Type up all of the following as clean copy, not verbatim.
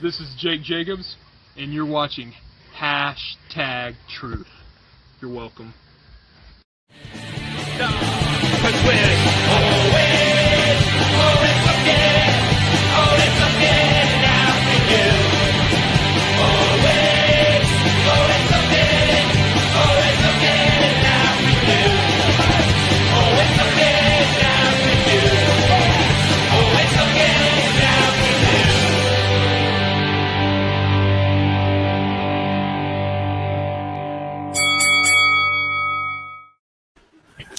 This is Jake Jacobs, and you're watching Hashtag Truth. You're welcome.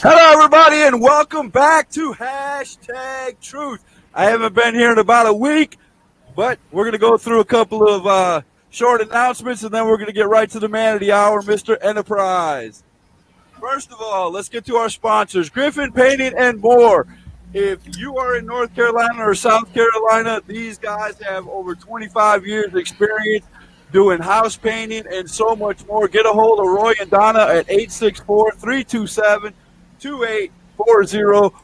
Hello, everybody, and welcome back to Hashtag Truth. I haven't been here in about a week, but we're going to go through a couple of short announcements, and then we're going to get right to the man of the hour, Mr. Entapryze. First of all, let's get to our sponsors, Griffin Painting and More. If you are in North Carolina or South Carolina, these guys have over 25 years experience doing house painting and so much more. Get a hold of Roy and Donna at 864-327-2840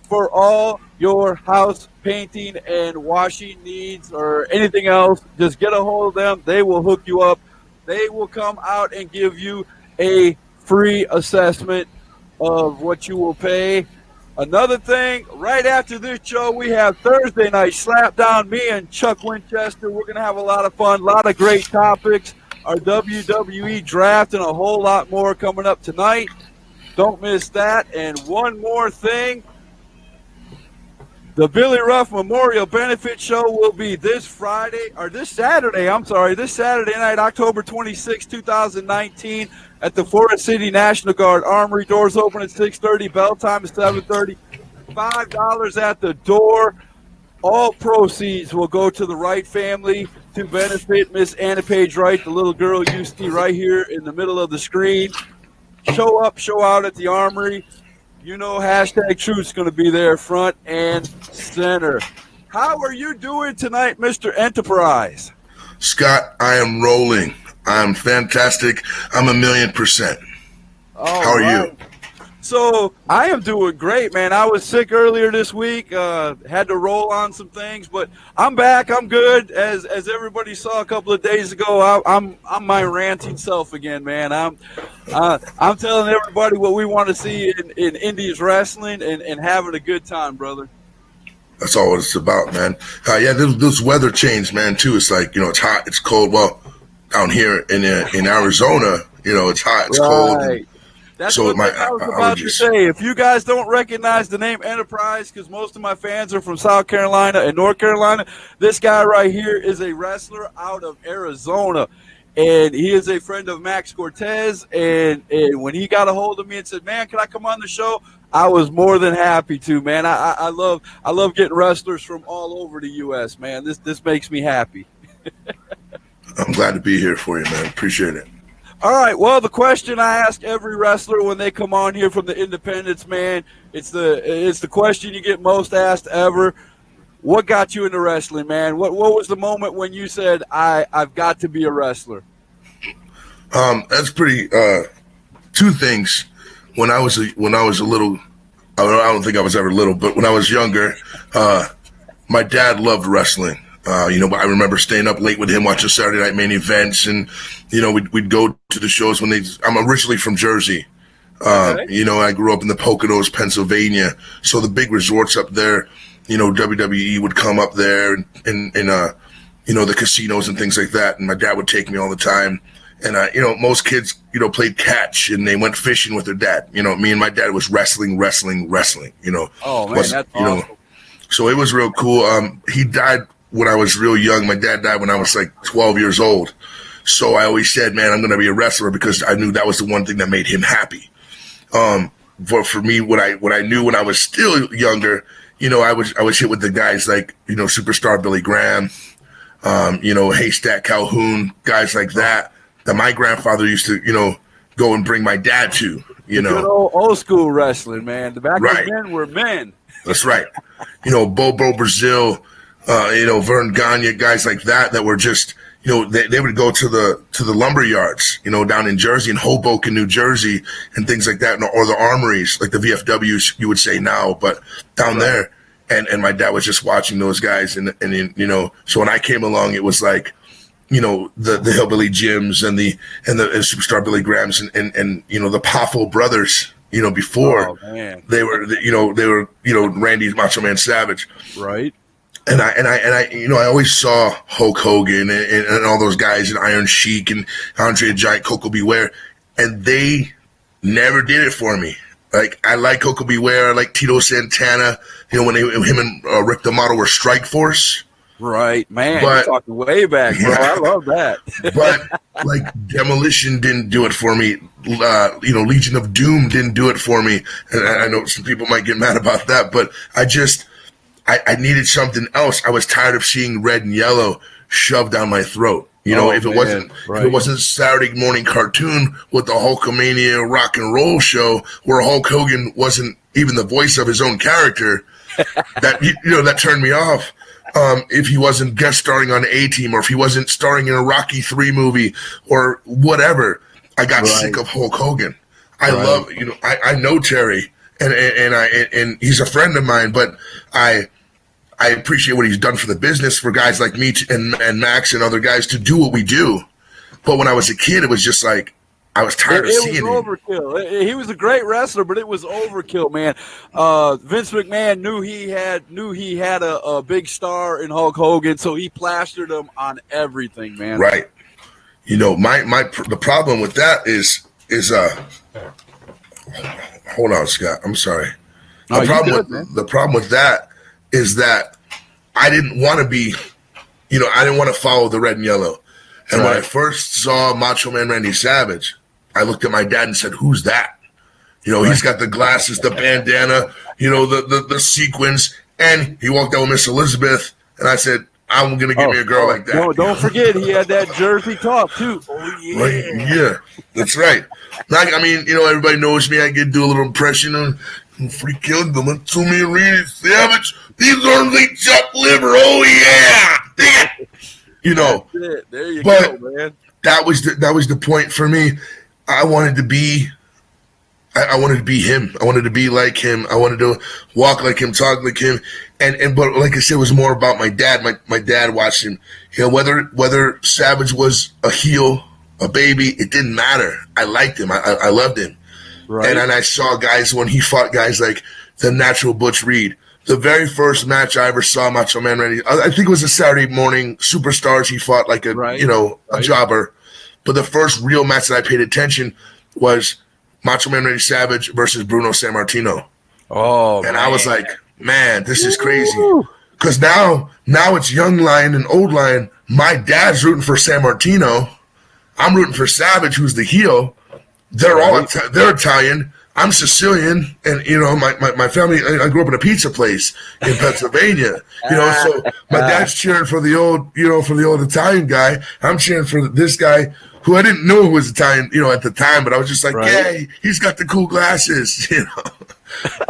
for all your house painting and washing needs or anything else. Just get a hold of them. They will hook you up. They will come out and give you a free assessment of what you will pay. Another thing, right after this show, we have Thursday night Slap Down. Me and Chuck Winchester, we're going to have a lot of fun, a lot of great topics. Our WWE draft and a whole lot more coming up tonight. Don't miss that. And one more thing, the Billy Ruff Memorial Benefit Show will be this Saturday night, October 26, 2019, at the Forest City National Guard Armory. Doors open at 6:30, bell time is 7:30. $5 at the door. All proceeds will go to the Wright family to benefit Miss Anna Page Wright, the little girl you see right here in the middle of the screen. Show up, show out at the Armory. You know Hashtag Truth's going to be there front and center. How are you doing tonight, Mr. Entapryze? Scott, I am rolling. I'm fantastic. I'm 1,000,000%. How are you? So I am doing great, man. I was sick earlier this week. Had to roll on some things, but I'm back. I'm good. As everybody saw a couple of days ago, I'm my ranting self again, man. I'm telling everybody what we want to see in Indies wrestling and having a good time, brother. That's all it's about, man. Yeah, this weather change, man, too. It's like, it's hot, it's cold. Well, down here in Arizona, it's hot, it's cold. That's what I was about to say. If you guys don't recognize the name Entapryze, because most of my fans are from South Carolina and North Carolina, this guy right here is a wrestler out of Arizona. And he is a friend of Max Cortez. And when he got a hold of me and said, man, can I come on the show? I was more than happy to, man. I love getting wrestlers from all over the U.S., man. This makes me happy. I'm glad to be here for you, man. Appreciate it. All right, well, the question I ask every wrestler when they come on here from the independents, man, it's the question you get most asked ever. What got you into wrestling, man? What was the moment when you said, I've got to be a wrestler? That's pretty two things. When I was a little, I don't think I was ever little, but when I was younger, my dad loved wrestling. I remember staying up late with him watching Saturday Night Main Events, and we'd go to the shows when I'm originally from Jersey. Okay. I grew up in the Poconos, Pennsylvania, so the big resorts up there. WWE would come up there and the casinos and things like that, and my dad would take me all the time. And most kids played catch and they went fishing with their dad. Me and my dad was wrestling. Oh man, that's awesome. So it was real cool. He died when I was real young. My dad died when I was like 12 years old. So I always said, man, I'm going to be a wrestler because I knew that was the one thing that made him happy. For me, what I knew when I was still younger, I was hit with the guys like, Superstar Billy Graham, Haystack Calhoun, guys like that my grandfather used to, go and bring my dad to, Good old school wrestling, man. The back right. men were men. That's right. Bobo Brazil, Vern Gagne, guys like that were just, they would go to the lumber yards, down in Jersey and Hoboken, New Jersey, and things like that, or the armories, like the VFWs, you would say now, but down there. And my dad was just watching those guys, and so when I came along, it was like, the Hillbilly Jims and the Superstar Billy Grahams and the Poffo brothers. Before they were Randy Macho Man Savage, right? And I always saw Hulk Hogan and all those guys and Iron Sheik and Andre the Giant, Coco Beware, and they never did it for me. Like, I like Coco Beware, I like Tito Santana. When him and Rick D'Amato were Strike Force. Right, man. You're talking way back, bro. I love that. But like Demolition didn't do it for me. Legion of Doom didn't do it for me. And I know some people might get mad about that, but I needed something else. I was tired of seeing red and yellow shoved down my throat. If it wasn't Saturday morning cartoon with the Hulkamania rock and roll show where Hulk Hogan wasn't even the voice of his own character, that turned me off. If he wasn't guest starring on A-Team, or if he wasn't starring in a Rocky III movie or whatever, I got sick of Hulk Hogan. I love, I know Terry and he's a friend of mine, but I appreciate what he's done for the business for guys like me and Max and other guys to do what we do. But when I was a kid, it was just like, I was tired of seeing him. It was overkill. He was a great wrestler, but it was overkill, man. Vince McMahon knew he had a big star in Hulk Hogan, so he plastered him on everything, man. Right. The problem with that is hold on, Scott. I'm sorry. The problem with that is that I didn't want to be, I didn't want to follow the red and yellow. And when I first saw Macho Man Randy Savage, I looked at my dad and said, "Who's that?" He's got the glasses, the bandana, the sequins, and he walked out with Miss Elizabeth, and I said, "I'm gonna give me a girl like that." No, don't forget he had that Jersey talk too. Oh yeah, right, yeah, that's right. Everybody knows me. I can do a little impression of Free Kill them to me, Randy Savage. These are the chuck liver. Oh yeah. That's it. There you go, man. That was the point for me. I wanted to be him. I wanted to be like him. I wanted to walk like him, talk like him. But like I said, it was more about my dad. My dad watched him. Whether Savage was a heel, a baby, it didn't matter. I liked him. I loved him. Right. And I saw guys when he fought guys like the Natural Butch Reed. The very first match I ever saw Macho Man Randy, I think it was a Saturday morning Superstars. He fought like a jobber. But the first real match that I paid attention was Macho Man Randy Savage versus Bruno Sammartino. Oh, and I was like, man, this is crazy. Because now it's young lion and old lion. My dad's rooting for Sammartino. I'm rooting for Savage, who's the heel. They're all they're Italian. I'm Sicilian, and my family. I grew up in a pizza place in Pennsylvania. So my dad's cheering for the old Italian guy. I'm cheering for this guy who I didn't know who was Italian, at the time. But I was just like, yeah, he's got the cool glasses,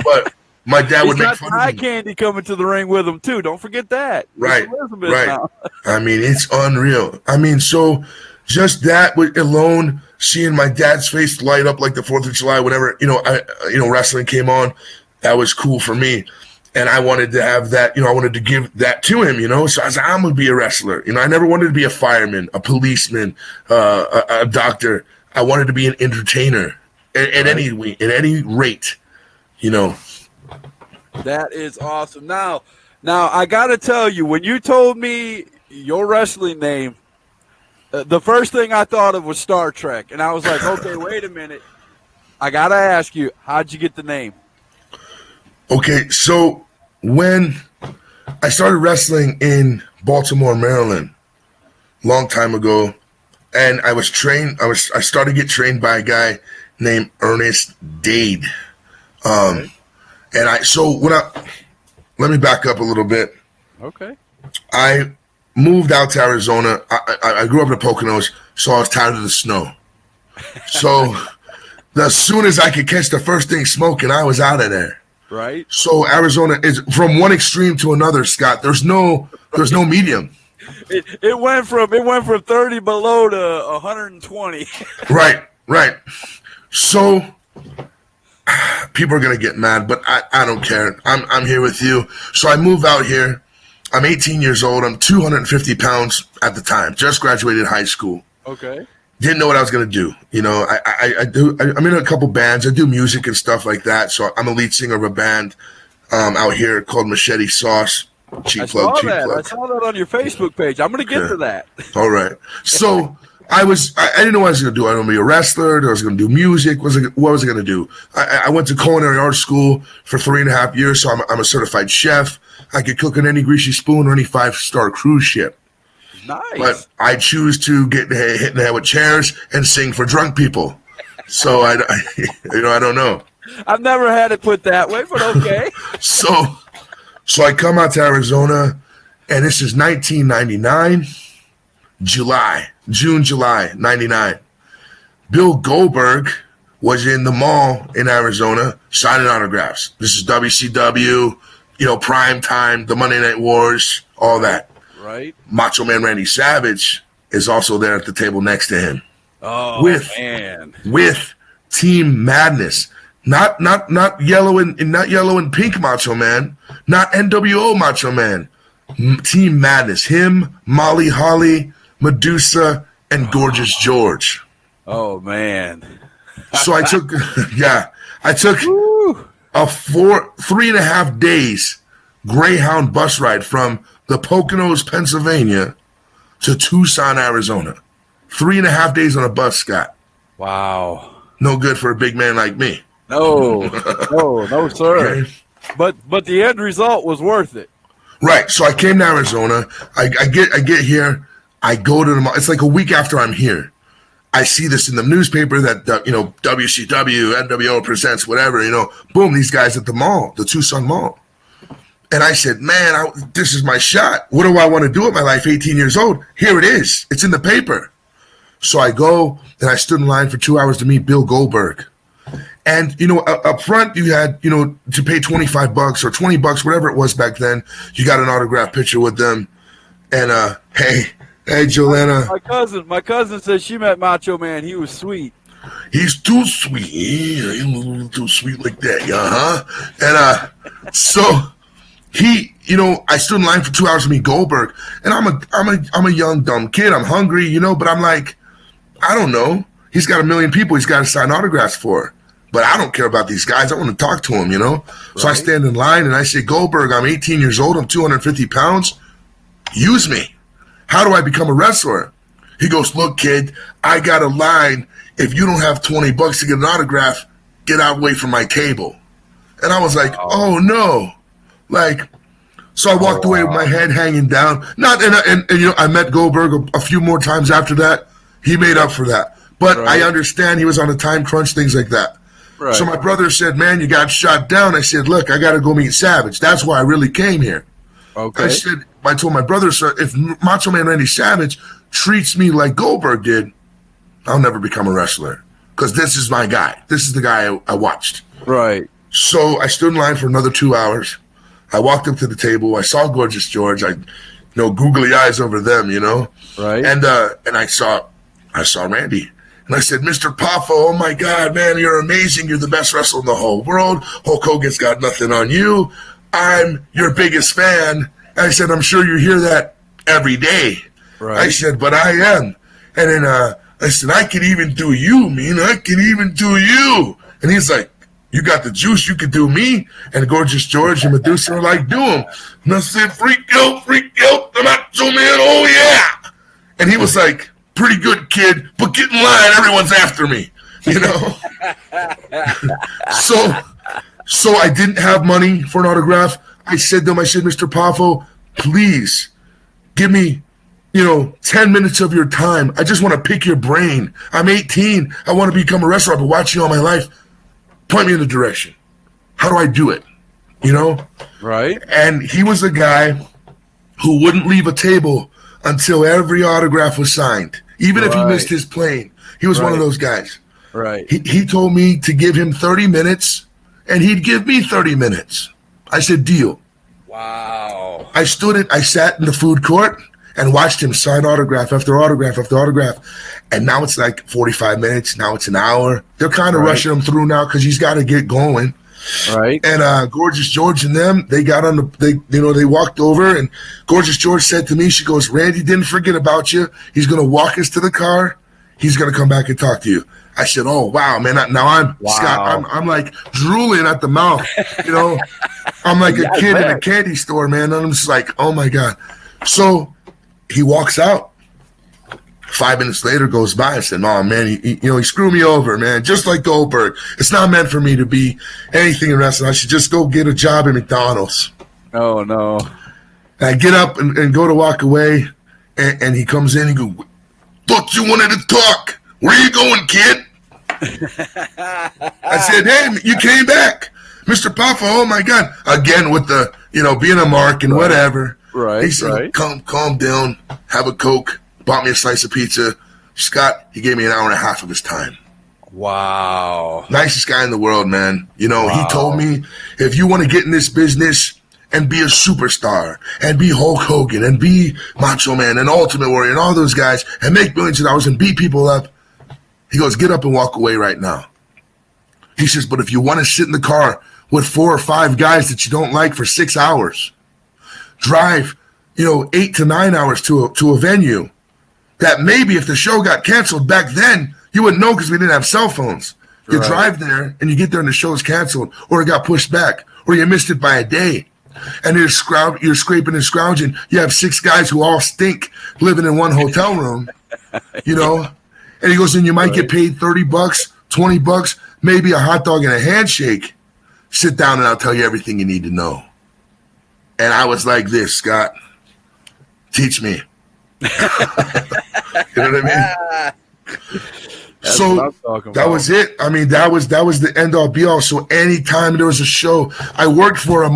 But my dad would make fun of him. Eye candy coming to the ring with him too. Don't forget that. Right. Now. It's unreal. So just that alone. Seeing my dad's face light up like the 4th of July, whenever, wrestling came on, that was cool for me. And I wanted to have that, I wanted to give that to him, So I was like, I'm going to be a wrestler. I never wanted to be a fireman, a policeman, a doctor. I wanted to be an entertainer at any rate, That is awesome. Now I got to tell you, when you told me your wrestling name, the first thing I thought of was Star Trek, and I was like, okay, wait a minute. I got to ask you, how'd you get the name? Okay, so when I started wrestling in Baltimore, Maryland, long time ago, and I was trained, I started to get trained by a guy named Ernest Dade. Let me back up a little bit. Okay. I moved out to Arizona. I grew up in the Poconos, so I was tired of the snow. So as soon as I could catch the first thing smoking, I was out of there. Right. So Arizona is from one extreme to another, Scott. There's no medium. It went from 30 below to 120. Right. So people are gonna get mad, but I don't care. I'm here with you. So I move out here. I'm 18 years old. I'm 250 pounds at the time. Just graduated high school. Okay. Didn't know what I was going to do. You know, I'm in a couple bands. I do music and stuff like that. So I'm a lead singer of a band out here called Machete Sauce. I saw that on your Facebook page. I'm going to get to that. All right. So I didn't know what I was going to do. I was going to be a wrestler. I was going to do music. What was I going to do? I went to culinary arts school for 3.5 years. So I'm a certified chef. I could cook on any greasy spoon or any 5-star cruise ship. Nice. But I choose to get hit in the head with chairs and sing for drunk people. So I don't know. I've never had it put that way, but okay. So I come out to Arizona, and this is 1999, June, July, 99. Bill Goldberg was in the mall in Arizona signing autographs. This is WCW, prime time, the Monday Night Wars, all that. Right. Macho Man Randy Savage is also there at the table next to him. Oh, man. With Team Madness. Not yellow and pink Macho Man. Not NWO Macho Man. Team Madness. Him, Molly Holly, Medusa, and Gorgeous George. Oh, man. So I took a 3.5 days Greyhound bus ride from the Poconos, Pennsylvania to Tucson, Arizona. 3.5 days on a bus, Scott. Wow. No good for a big man like me. No, sir. Okay. But the end result was worth it. Right. So I came to Arizona. I get here. I go to the mall. It's like a week after I'm here. I see this in the newspaper that WCW, NWO presents whatever. Boom, these guys at the mall, the Tucson Mall. And I said, man, this is my shot. What do I want to do with my life? 18 years old. Here it is. It's in the paper. So I go and I stood in line for 2 hours to meet Bill Goldberg. And, up front, you had, to pay $25 or $20, whatever it was back then. You got an autograph picture with them. And, hey, Joanna. My cousin said she met Macho Man. He was sweet. He's too sweet. He's a little too sweet like that. And, so I stood in line for 2 hours to meet Goldberg. And I'm a young, dumb kid. I'm hungry, but I'm like, I don't know. He's got 1 million people he's got to sign autographs for. But I don't care about these guys. I want to talk to him, Right. So I stand in line and I say, Goldberg, I'm 18 years old. I'm 250 pounds. Use me. How do I become a wrestler? He goes, look, kid, I got a line. If you don't have $20 to get an autograph, get out away from my table. And I was like, oh no. So I walked away with my head hanging down. I met Goldberg a few more times after that. He made up for that. But I understand he was on a time crunch, things like that. Right. So my brother said, man, you got shot down. I said, look, I got to go meet Savage. That's why I really came here. Okay. I told my brother, sir, if Macho Man Randy Savage treats me like Goldberg did, I'll never become a wrestler. Because this is my guy. This is the guy I watched. Right. So I stood in line for another 2 hours. I walked up to the table. I saw Gorgeous George. Googly eyes over them, Right. And I saw Randy. And I said, Mr. Poffo, oh my God, man, you're amazing. You're the best wrestler in the whole world. Hulk Hogan's got nothing on you. I'm your biggest fan. And I said, I'm sure you hear that every day. Right. I said, but I am. And then I said, I can even do you, man. I can even do you. And he's like, you got the juice, you could do me. And Gorgeous George and Medusa are like, do him. And I said, freak out, the Macho Man, oh yeah. And he was like, pretty good, kid, but get in line, everyone's after me. So I didn't have money for an autograph. I said to him, Mr. Poffo, please give me, 10 minutes of your time. I just want to pick your brain. I'm 18. I want to become a wrestler. I've been watching you all my life. Point me in the direction. How do I do it? Right. And he was a guy who wouldn't leave a table until every autograph was signed. Even if he missed his plane. He was one of those guys. Right. He told me to give him 30 minutes, and he'd give me 30 minutes. I said, deal. Wow. I sat in the food court and watched him sign autograph after autograph after autograph. And now it's like 45 minutes. Now it's an hour. They're kind of rushing him through now because he's got to get going. Right. And Gorgeous George and them, they got on they walked over, and Gorgeous George said to me, she goes, Randy didn't forget about you. He's going to walk us to the car. He's going to come back and talk to you. I said, oh, wow, man. Now I'm, Wow. Scott, I'm like drooling at the mouth, I'm like a kid in a candy store, man. And I'm just like, oh, my God. So he walks out. 5 minutes later goes by. I said, oh, man, he screwed me over, man. Just like Goldberg. It's not meant for me to be anything in wrestling. I should just go get a job at McDonald's. Oh, no. And I get up and go to walk away, and he comes in and goes, thought you wanted to talk. Where you going, kid? I said, hey, you came back. Mr. Puffa, oh, my God. Again with the, being a mark and whatever. Right, he said, calm down, have a Coke. Bought me a slice of pizza. Scott, he gave me an hour and a half of his time. Wow. Nicest guy in the world, man. He Wow. told me, if you want to get in this business and be a superstar and be Hulk Hogan and be Macho Man and Ultimate Warrior and all those guys and make millions of dollars and beat people up, he goes, get up and walk away right now. He says, but if you want to sit in the car with 4 or 5 guys that you don't like for 6 hours, drive, 8 to 9 hours to a venue, that maybe if the show got canceled back then, you wouldn't know because we didn't have cell phones. You drive there and you get there and the show's canceled, or it got pushed back, or you missed it by a day. And you're scraping and scrounging. You have 6 guys who all stink living in one hotel room, And he goes, and you might get paid $30, $20, maybe a hot dog and a handshake. Sit down and I'll tell you everything you need to know. And I was like this, Scott, teach me. You know what I mean? So that was it. I mean, that was the end all be all. So anytime there was a show, I worked for a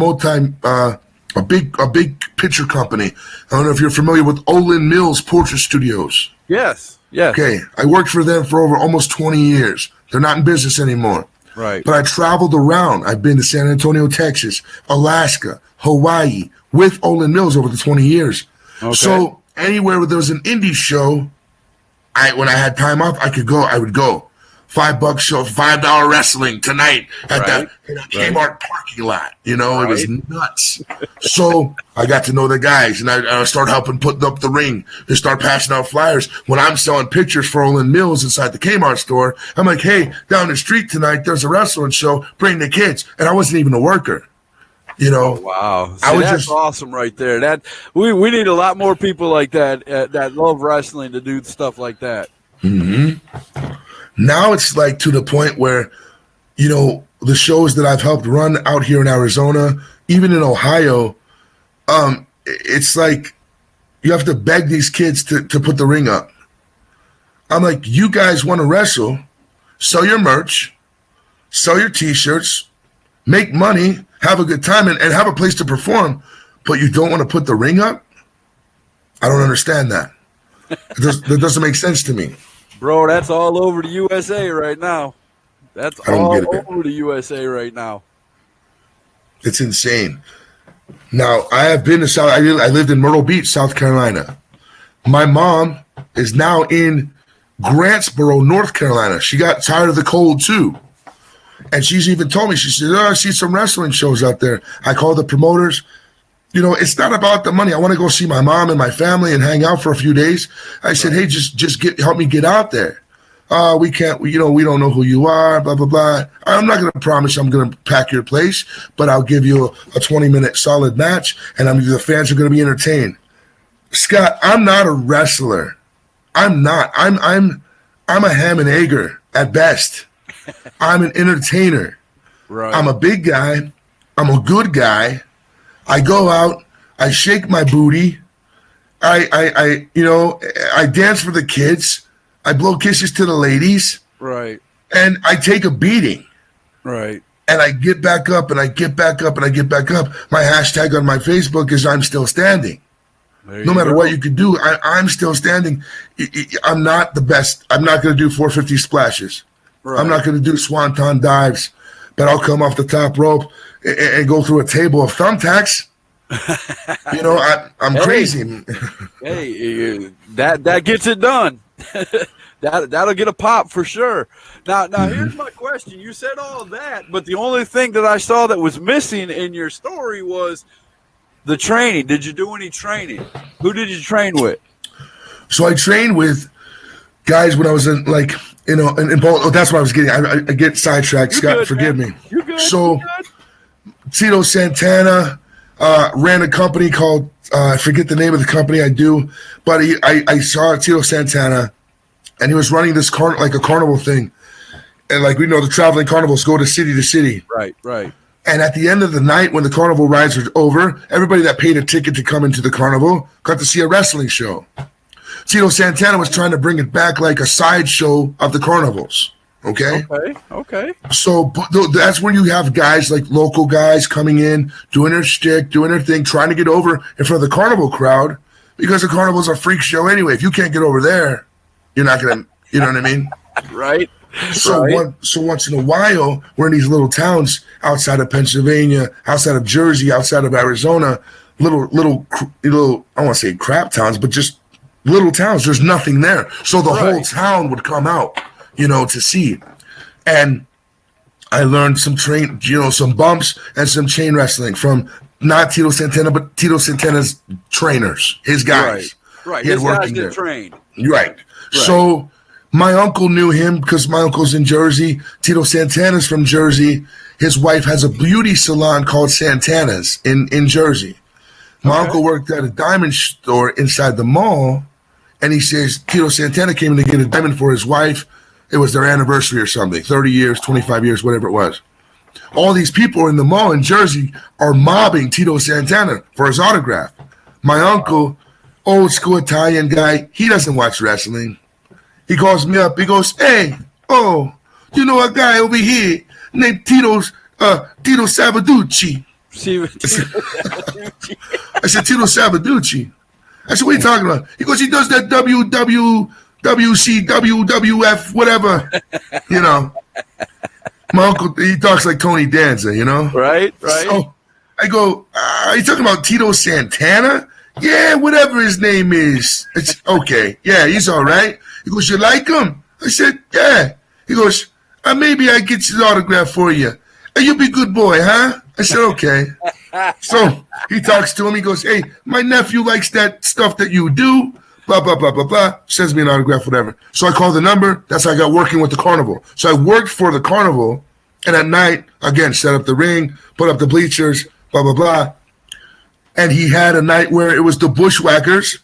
big picture company. I don't know if you're familiar with Olin Mills Portrait Studios. Yes. Okay, I worked for them for over almost 20 years. They're not in business anymore. Right. But I traveled around. I've been to San Antonio, Texas, Alaska, Hawaii with Olin Mills over the 20 years. Okay. So anywhere where there was an indie show, when I had time off, I would go. $5 show, $5 wrestling tonight at that Kmart parking lot. It was nuts. So I got to know the guys, and I started helping putting up the ring. They start passing out flyers. When I'm selling pictures for Olin Mills inside the Kmart store, I'm like, hey, down the street tonight, there's a wrestling show. Bring the kids. And I wasn't even a worker. Oh, wow. See, that's awesome right there. That we need a lot more people like that that love wrestling to do stuff like that. Mm-hmm. Now it's like to the point where, the shows that I've helped run out here in Arizona, even in Ohio, it's like you have to beg these kids to put the ring up. I'm like, you guys want to wrestle, sell your merch, sell your T-shirts, make money, have a good time, and have a place to perform, but you don't want to put the ring up? I don't understand that. That doesn't make sense to me. Bro, that's all over the USA right now. That's all over the USA right now. It's insane. Now, I have been to South. I lived in Myrtle Beach, South Carolina. My mom is now in Grantsboro, North Carolina. She got tired of the cold, too. And she's even told me, she said, I see some wrestling shows out there. I called the promoters. It's not about the money. I want to go see my mom and my family and hang out for a few days. I said, hey, just help me get out there. We can't, we don't know who you are, blah, blah, blah. I'm not going to promise I'm going to pack your place, but I'll give you a 20-minute solid match, and the fans are going to be entertained. Scott, I'm not a wrestler. I'm not. I'm a ham and egger at best. I'm an entertainer. Right. I'm a big guy. I'm a good guy. I go out, I shake my booty, I dance for the kids, I blow kisses to the ladies, right, and I take a beating, right, and I get back up, and I get back up, and I get back up. My hashtag on my Facebook is I'm still standing. No matter what you can do, I'm still standing. I'm not the best. I'm not going to do 450 splashes. Right. I'm not going to do swanton dives, but I'll come off the top rope and go through a table of thumbtacks. I'm crazy. Hey, that gets it done. That'll get a pop for sure. Now here's my question. You said all that, but the only thing that I saw that was missing in your story was the training. Did you do any training? Who did you train with? So I trained with guys when I was in in ball. Oh, that's what I was getting. I get sidetracked. You're Scott, good, forgive man. me. You're good. So You're good. Tito Santana ran a company called I forget the name of the company. I do, but I saw Tito Santana, and he was running this like a carnival thing, and like we know the traveling carnivals go to city. Right. And at the end of the night, when the carnival rides were over, everybody that paid a ticket to come into the carnival got to see a wrestling show. Tito Santana was trying to bring it back like a sideshow of the carnivals. Okay. So that's when you have guys like local guys coming in, doing their shtick, doing their thing, trying to get over in front of the carnival crowd, because the carnival's a freak show anyway. If you can't get over there, you're not gonna. You know what I mean? Right. So once in a while, we're in these little towns outside of Pennsylvania, outside of Jersey, outside of Arizona, little I don't want to say crap towns, but just little towns. There's nothing there, so the whole town would come out, to see. And I learned some some bumps and some chain wrestling from not Tito Santana, but Tito Santana's trainers, his guys. Right. He had His guys working get there. trained. Right. So my uncle knew him because my uncle's in Jersey. Tito Santana's from Jersey. His wife has a beauty salon called Santana's in Jersey. My uncle worked at a diamond store inside the mall, and he says Tito Santana came in to get a diamond for his wife. It was their anniversary or something, 30 years, 25 years, whatever it was. All these people in the mall in Jersey are mobbing Tito Santana for his autograph. My uncle, old school Italian guy, he doesn't watch wrestling. He calls me up. He goes, "Hey, you know a guy over here named Tito Sabaducci?" I said, "Tito Sabaducci." I said, "What are you talking about?" He goes, "He does that WWF, whatever." My uncle, he talks like Tony Danza, Right. So I go, "Are you talking about Tito Santana?" "Yeah, whatever his name is." It's okay. Yeah, he's all right. He goes, "You like him?" I said, "Yeah." He goes, "Maybe I get his autograph for you. Hey, you be a good boy, huh?" I said, "Okay." So he talks to him. He goes, "Hey, my nephew likes that stuff that you do. Blah, blah, blah, blah, blah." Sends me an autograph, whatever. So I called the number. That's how I got working with the carnival. So I worked for the carnival. And at night, again, set up the ring, put up the bleachers, blah, blah, blah. And he had a night where it was the Bushwhackers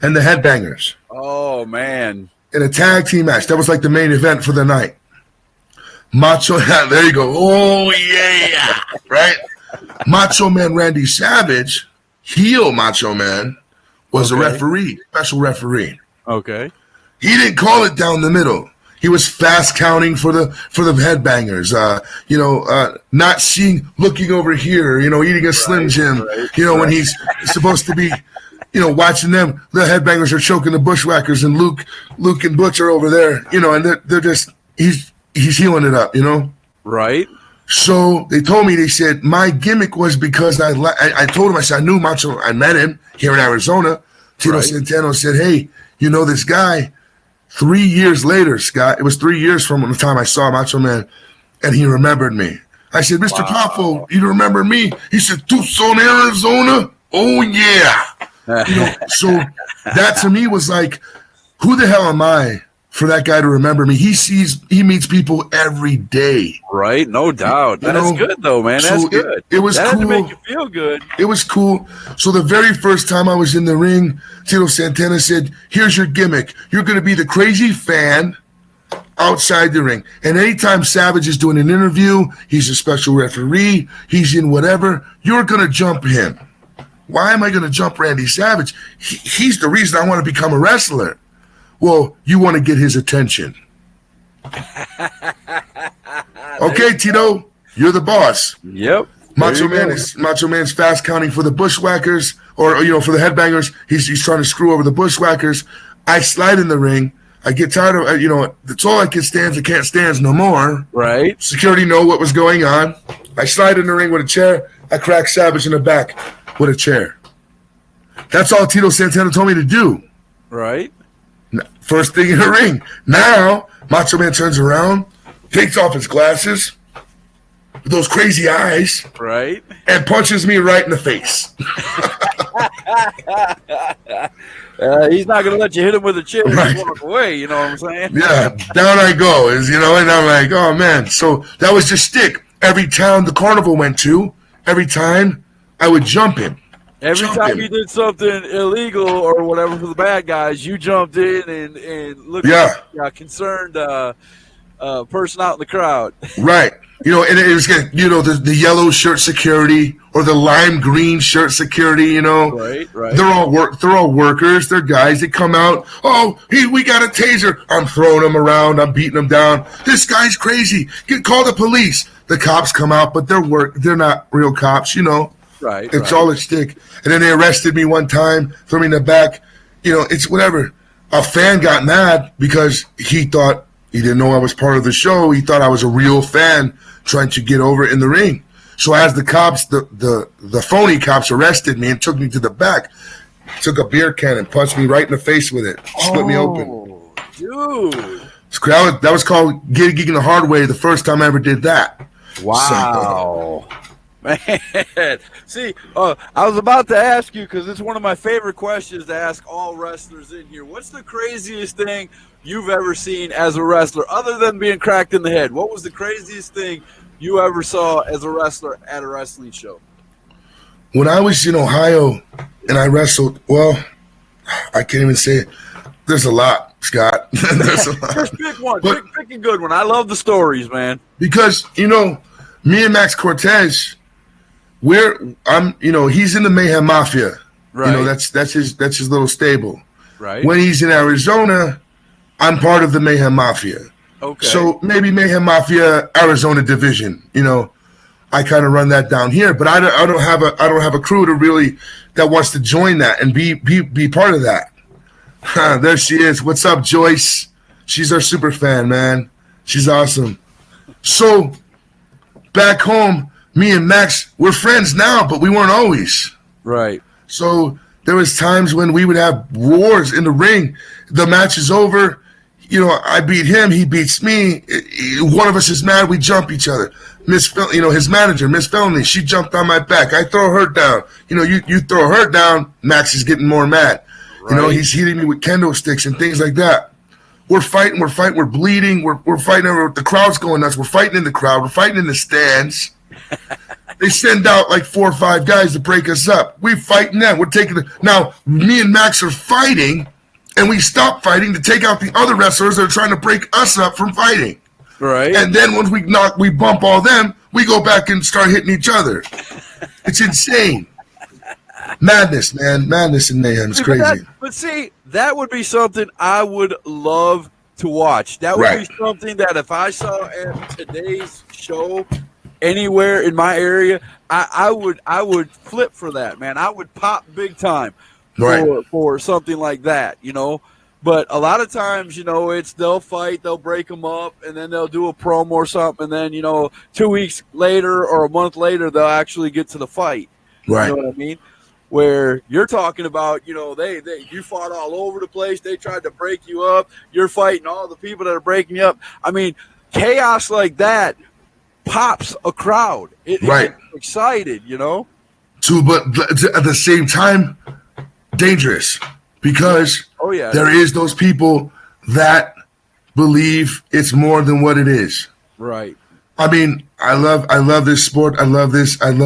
and the Headbangers. Oh, man. In a tag team match. That was like the main event for the night. Macho, there you go. Oh, yeah. Right? Macho Man Randy Savage, heel Macho Man, was a referee, special referee. Okay. He didn't call it down the middle. He was fast counting for the Headbangers. Not seeing, looking over here, eating a Slim Jim, when he's supposed to be, watching them. The Headbangers are choking the Bushwhackers, and Luke and Butch are over there, and they're just, he's healing it up, Right. So they told me, they said, my gimmick was because I told him, I said, I knew Macho, I met him here in Arizona. Tito Santana said, "Hey, this guy?" 3 years later, Scott, it was 3 years from the time I saw Macho Man, and he remembered me. I said, "Mr. Poffo, you remember me?" He said, "Tucson, Arizona? Oh, yeah." So that to me was like, who the hell am I for that guy to remember me? He meets people every day. Right, no doubt. That's good, though, man. That's good. It was that cool. Had to make you feel good. It was cool. So the very first time I was in the ring, Tito Santana said, "Here's your gimmick. You're going to be the crazy fan outside the ring. And anytime Savage is doing an interview, he's a special referee, he's in whatever, you're going to jump him." Why am I going to jump Randy Savage? He's the reason I want to become a wrestler. Well, you want to get his attention. Okay, Tito, you're the boss. Yep. Macho Man's fast counting for the Bushwhackers, or for the Headbangers. He's trying to screw over the Bushwhackers. I slide in the ring. I get tired of it's all I can stand. I can't stand no more. Right. Security know what was going on. I slide in the ring with a chair. I crack Savage in the back with a chair. That's all Tito Santana told me to do. Right. First thing in the ring. Now, Macho Man turns around, takes off his glasses, with those crazy eyes, right, and punches me right in the face. He's not going to let you hit him with a chair and Right. walk away. You know what I'm saying? Yeah, down I go, and I'm like, oh man. So that was just stick. Every town the carnival went to, every time I would jump him. Every time you did something illegal or whatever for the bad guys, you jumped in and looked like a concerned person out in the crowd. Right. And it was the yellow shirt security or the lime green shirt security. Right. They're all workers. They're guys. They come out. Oh, we got a taser. I'm throwing them around. I'm beating them down. This guy's crazy. Call the police. The cops come out, but they're not real cops. Right. It's all a stick. And then they arrested me one time, threw me in the back. It's whatever. A fan got mad because he thought he didn't know I was part of the show. He thought I was a real fan trying to get over in the ring. So as the cops, the phony cops arrested me and took me to the back, took a beer can and punched me right in the face with it. Split me open. Dude. That was called getting the hard way the first time I ever did that. Wow. So, man, see, I was about to ask you because it's one of my favorite questions to ask all wrestlers in here. What's the craziest thing you've ever seen as a wrestler, other than being cracked in the head? What was the craziest thing you ever saw as a wrestler at a wrestling show? When I was in Ohio and I wrestled, well, I can't even say it. There's a lot, Scott. There's a lot. Just pick one. Pick a good one. I love the stories, man. Because, me and Max Cortez, he's in the Mayhem Mafia. Right. That's his little stable. Right. When he's in Arizona, I'm part of the Mayhem Mafia. Okay. So maybe Mayhem Mafia Arizona division. I kind of run that down here, but I don't have a crew that wants to join that and be part of that. There she is. What's up, Joyce? She's our super fan, man. She's awesome. So back home, me and Max, we're friends now, but we weren't always. Right. So there was times when we would have wars in the ring. The match is over. I beat him. He beats me. One of us is mad. We jump each other. His manager, Miss Felony, she jumped on my back. I throw her down. You throw her down, Max is getting more mad. Right. He's hitting me with kendo sticks and things like that. We're fighting. We're bleeding. We're fighting. The crowd's going nuts. We're fighting in the crowd. We're fighting in the stands. They send out like 4 or 5 guys to break us up. We're fighting them. Now, me and Max are fighting, and we stop fighting to take out the other wrestlers that are trying to break us up from fighting. Right. And then once we bump all them, we go back and start hitting each other. It's insane. Madness, man. Madness and mayhem is crazy. But see, that would be something I would love to watch. That would be something that if I saw at today's show anywhere in my area, I would flip for that, man. I would pop big time for something like that, But a lot of times, they'll fight, they'll break them up, and then they'll do a promo or something, and then, 2 weeks later or a month later, they'll actually get to the fight. Right. You know what I mean? Where you're talking about, you fought all over the place. They tried to break you up. You're fighting all the people that are breaking you up. I mean, chaos like that pops a crowd. It gets excited, But at the same time, dangerous because there is those people that believe it's more than what it is. Right. I mean, I love this sport. I love this. I've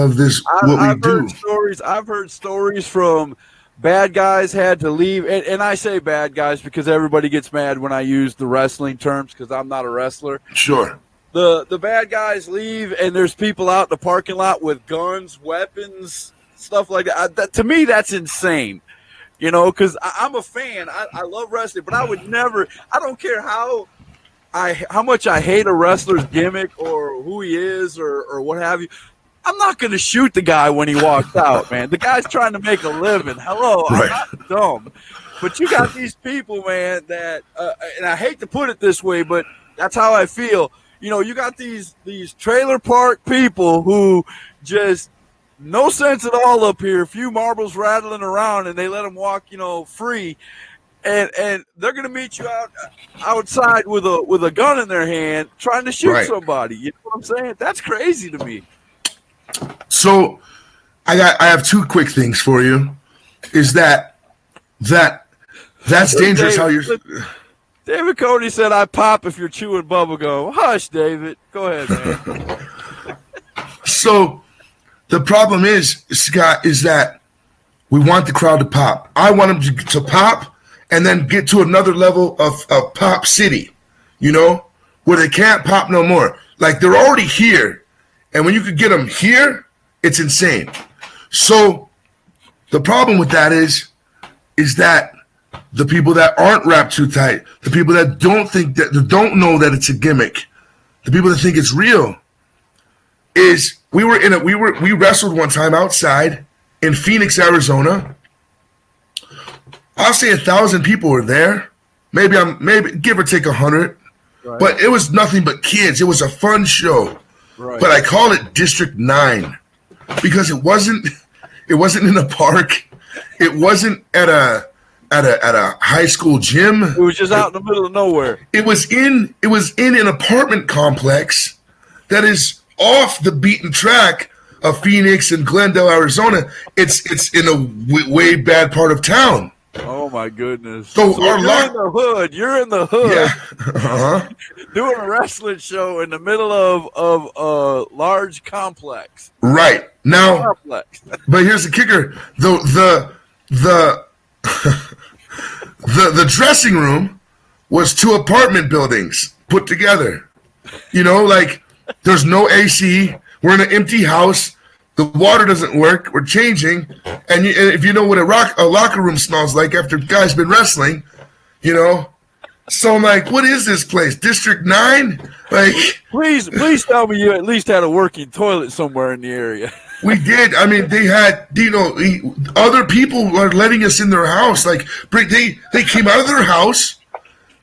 heard stories from bad guys had to leave. And I say bad guys because everybody gets mad when I use the wrestling terms because I'm not a wrestler. Sure. The bad guys leave and there's people out in the parking lot with guns, weapons, stuff like that. To me, that's insane. Because I'm a fan. I love wrestling, but I would never – I don't care how much I hate a wrestler's gimmick or who he is or what have you. I'm not going to shoot the guy when he walks out, man. The guy's trying to make a living. Hello, I'm not dumb. But you got these people, man, that and I hate to put it this way, but that's how I feel. You got these trailer park people who just no sense at all up here. A few marbles rattling around, and they let them walk, free. and they're gonna meet you outside with a gun in their hand, trying to shoot somebody. You know what I'm saying? That's crazy to me. So, I have two quick things for you. Is that's dangerous? How you're. David Cody said, "I pop if you're chewing bubble gum." Hush, David. Go ahead, man. So, the problem is, Scott, is that we want the crowd to pop. I want them to pop and then get to another level of pop city, where they can't pop no more. Like, they're already here. And when you could get them here, it's insane. So, the problem with that is that the people that aren't wrapped too tight, the people that don't know that it's a gimmick, the people that think it's real, is we wrestled one time outside in Phoenix, Arizona. I'll say 1,000 people were there. Maybe give or take 100. Right. But it was nothing but kids. It was a fun show. Right. But I call it District 9 because it wasn't in a park. It wasn't at a high school gym. It was just out in the middle of nowhere. It was in an apartment complex that is off the beaten track of Phoenix and Glendale, Arizona. It's in a way bad part of town. Oh my goodness! So you're in the hood. You're in the hood. Yeah. Doing a wrestling show in the middle of a large complex. Right now, but here's the kicker: the dressing room was 2 apartment buildings put together. Like there's no AC. We're in an empty house. The water doesn't work. We're changing, and if you know what a locker room smells like after guys been wrestling, So I'm like, what is this place? District 9? Like, please tell me you at least had a working toilet somewhere in the area. We did. I mean, they had, other people were letting us in their house. Like, they came out of their house,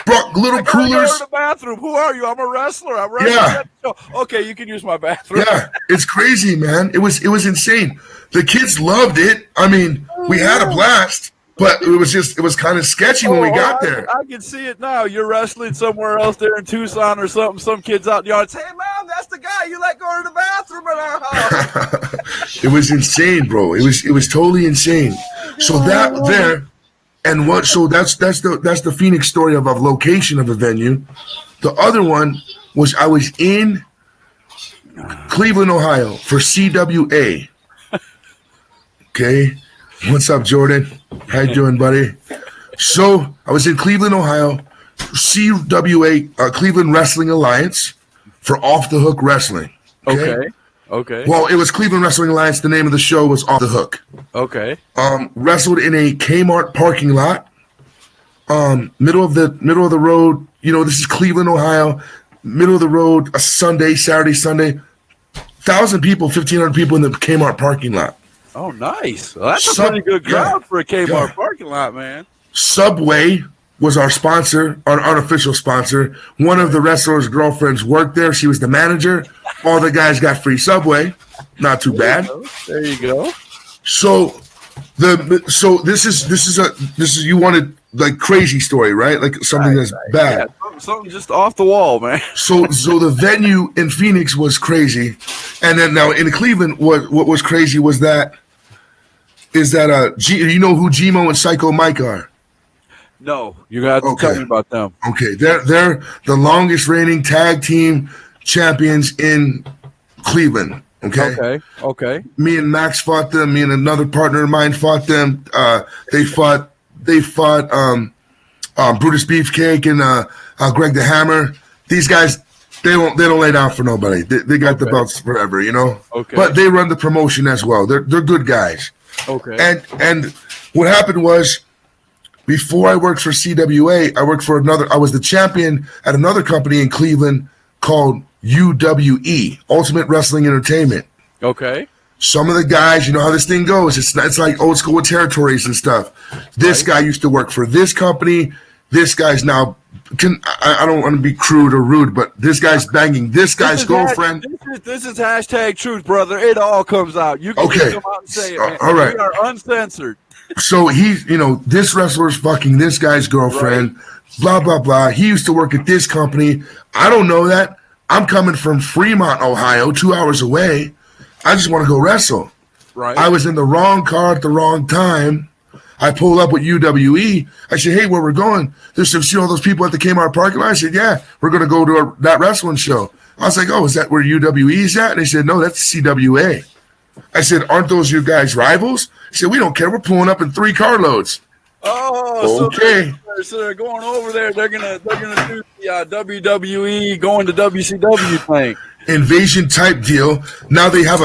brought little coolers. Go to the bathroom. Who are you? I'm a wrestler. I'm wrestling. Yeah. Okay, you can use my bathroom. Yeah, it's crazy, man. It was insane. The kids loved it. I mean, we had a blast, but it was kind of sketchy when we got there. I can see it now. You're wrestling somewhere else there in Tucson or something. Some kids out in the yard say, "Hey, Mom, that's the guy you let go to the bathroom in our house." It was insane, bro. It was totally insane. So that there. And so that's the Phoenix story of location of a venue. The other one was I was in Cleveland, Ohio for CWA. Okay. What's up, Jordan? How you doing, buddy? So I was in Cleveland, Ohio, CWA, Cleveland Wrestling Alliance for Off the Hook Wrestling. Okay. Well, it was Cleveland Wrestling Alliance. The name of the show was Off the Hook. Okay. Wrestled in a Kmart parking lot. Middle of the road. This is Cleveland, Ohio. Middle of the road. A Saturday, Sunday. 1,000 people, 1,500 people in the Kmart parking lot. Oh, nice. Well, that's a pretty good crowd for a Kmart parking lot, man. Subway was our sponsor, our unofficial sponsor. One of the wrestlers' girlfriends worked there. She was the manager. All the guys got free Subway. Not too bad. There you go. So this is you wanted like crazy story, right? Like something that's bad. Yeah, something just off the wall, man. So the venue in Phoenix was crazy, and then now in Cleveland, what was crazy was that you know who Gmo and Psycho Mike are? No, you're gonna have to tell me about them. Okay, they're the longest reigning tag team champions in Cleveland. Okay. Me and Max fought them. Me and another partner of mine fought them. They fought Brutus Beefcake and Greg the Hammer. These guys, they don't lay down for nobody. They got the belts forever, Okay. But they run the promotion as well. They're good guys. Okay. And what happened was, before I worked for CWA, I was the champion at another company in Cleveland called UWE, Ultimate Wrestling Entertainment. Okay. Some of the guys, you know how this thing goes. It's like old school with territories and stuff. This guy used to work for this company. This guy's now I don't want to be crude or rude, but this guy's banging this guy's girlfriend. This is hashtag truth, brother. It all comes out. You can come out and say it. Man. All right. We are uncensored. So this wrestler's fucking this guy's girlfriend, blah, blah, blah. He used to work at this company. I don't know that. I'm coming from Fremont, Ohio, 2 hours away. I just want to go wrestle. Right. I was in the wrong car at the wrong time. I pulled up with UWE. I said, hey, where we're going? There's some, those people at the Kmart parking lot. I said, yeah, we're going to go to that wrestling show. I was like, oh, is that where UWE is at? And they said, no, that's CWA. I said, aren't those your guys' rivals? He said, we don't care. We're pulling up in 3 carloads. Oh, okay. So they're going over there. They're gonna do the WWE going to WCW thing. Invasion type deal. Now they have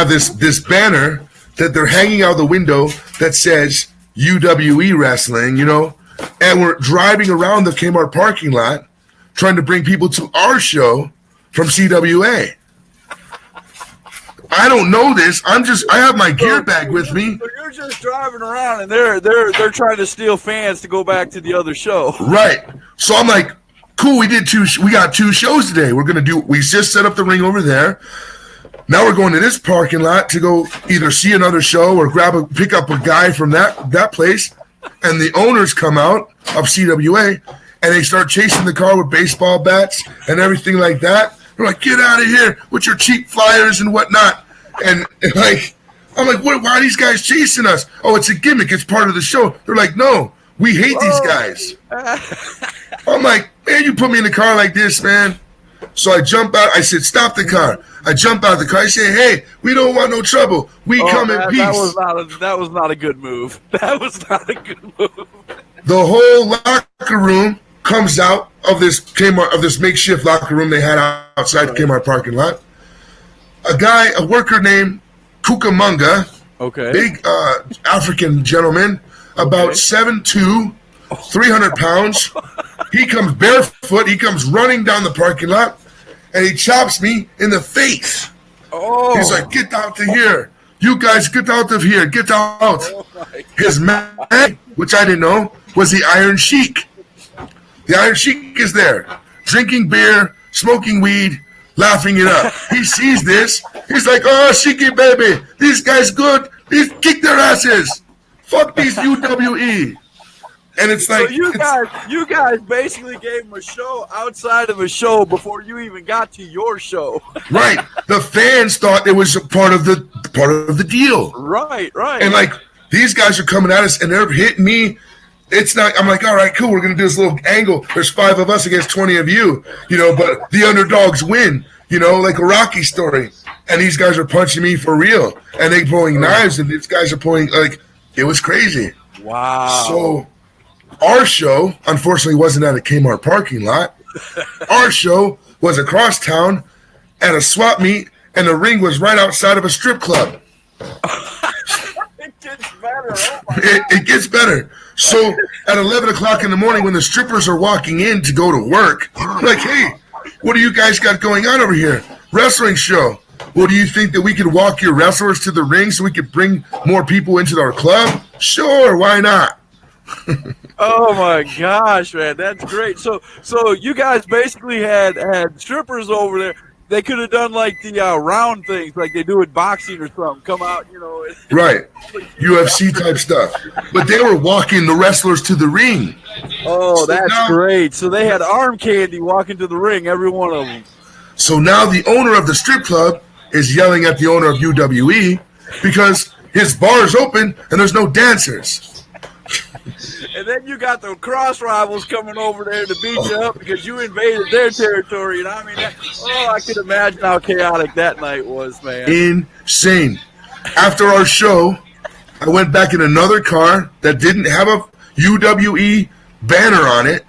this banner that they're hanging out the window that says UWE wrestling, and we're driving around the Kmart parking lot trying to bring people to our show from CWA. I don't know this. I have my gear bag with me. So you're just driving around and they're trying to steal fans to go back to the other show. Right. So I'm like, cool, we got 2 shows today. We just set up the ring over there. Now we're going to this parking lot to go either see another show or pick up a guy from that place. And the owners come out of CWA and they start chasing the car with baseball bats and everything like that. They're like, get out of here with your cheap flyers and whatnot. And I'm like, why are these guys chasing us? Oh, it's a gimmick. It's part of the show. They're like, no, we hate these guys. I'm like, man, you put me in the car like this, man. So I jump out. I said, stop the car. I jump out of the car. I say, hey, we don't want no trouble. We come in peace. That was not a good move. That was not a good move. The whole locker room comes out of this Kmart, of this makeshift locker room they had outside the Kmart parking lot. A worker named Cucamonga, big African gentleman, about 7'2", 300 pounds. He comes barefoot. He comes running down the parking lot, and he chops me in the face. Oh. He's like, get out of here. You guys, get out of here. Get out. Oh, his man, which I didn't know, was the Iron Sheik. The Iron Sheik is there, drinking beer, smoking weed, laughing it up. He sees this. He's like, oh, Sheiky, baby. These guys good. These kick their asses. Fuck these UWE. And it's like, so you guys basically gave him a show outside of a show before you even got to your show. Right. The fans thought it was a part of the deal. Right. And like, these guys are coming at us and they're hitting me. It's not, I'm like, all right, cool. We're going to do this little angle. There's 5 of us against 20 of you, but the underdogs win, like a Rocky story. And these guys are punching me for real. And they pulling knives and these guys are pulling, it was crazy. Wow. So our show, unfortunately, wasn't at a Kmart parking lot. Our show was across town at a swap meet, and the ring was right outside of a strip club. It gets better. Oh it gets better. So at 11 o'clock in the morning, when the strippers are walking in to go to work, I'm like, hey, what do you guys got going on over here? Wrestling show. Well, do you think that we could walk your wrestlers to the ring so we could bring more people into our club? Sure, why not? Oh my gosh, man, that's great. So you guys basically had strippers over there. They could have done like the round things, like they do in boxing or something. Come out, Right, UFC type stuff. But they were walking the wrestlers to the ring. Oh, that's great. So they had arm candy walking to the ring, every one of them. So now the owner of the strip club is yelling at the owner of UWE because his bar is open and there's no dancers. And then you got the cross rivals coming over there to beat you up because you invaded their territory. And I mean, I can imagine how chaotic that night was, man. Insane. After our show, I went back in another car that didn't have a UWE banner on it.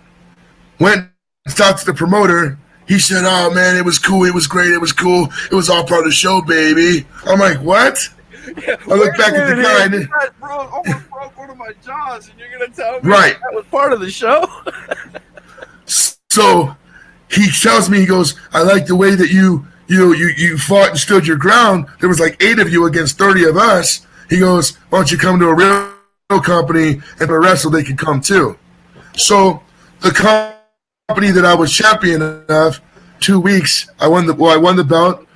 Went and talked to the promoter. He said, oh, man, it was cool. It was great. It was cool. It was all part of the show, baby. I'm like, what? Yeah, I look back at the guy. And almost broke one of my jaws, and you're going to tell me right. that was part of the show? So he tells me, he goes, I like the way that you fought and stood your ground. There was like 8 of you against 30 of us. He goes, why don't you come to a real company and to wrestle, they can come too. So the company that I was champion of, 2 weeks, I won the belt.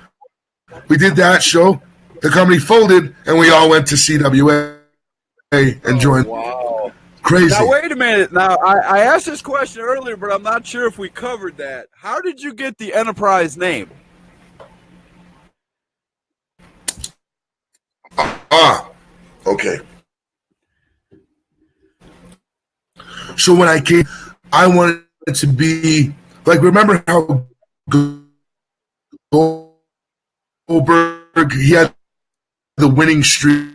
We did that show. The company folded, and we all went to CWA. enjoying. Wow. Crazy. Now, wait a minute. Now, I asked this question earlier, but I'm not sure if we covered that. How did you get the Enterprise name? Okay. So when I came, I wanted it to be like, remember how Goldberg, he had the winning streak,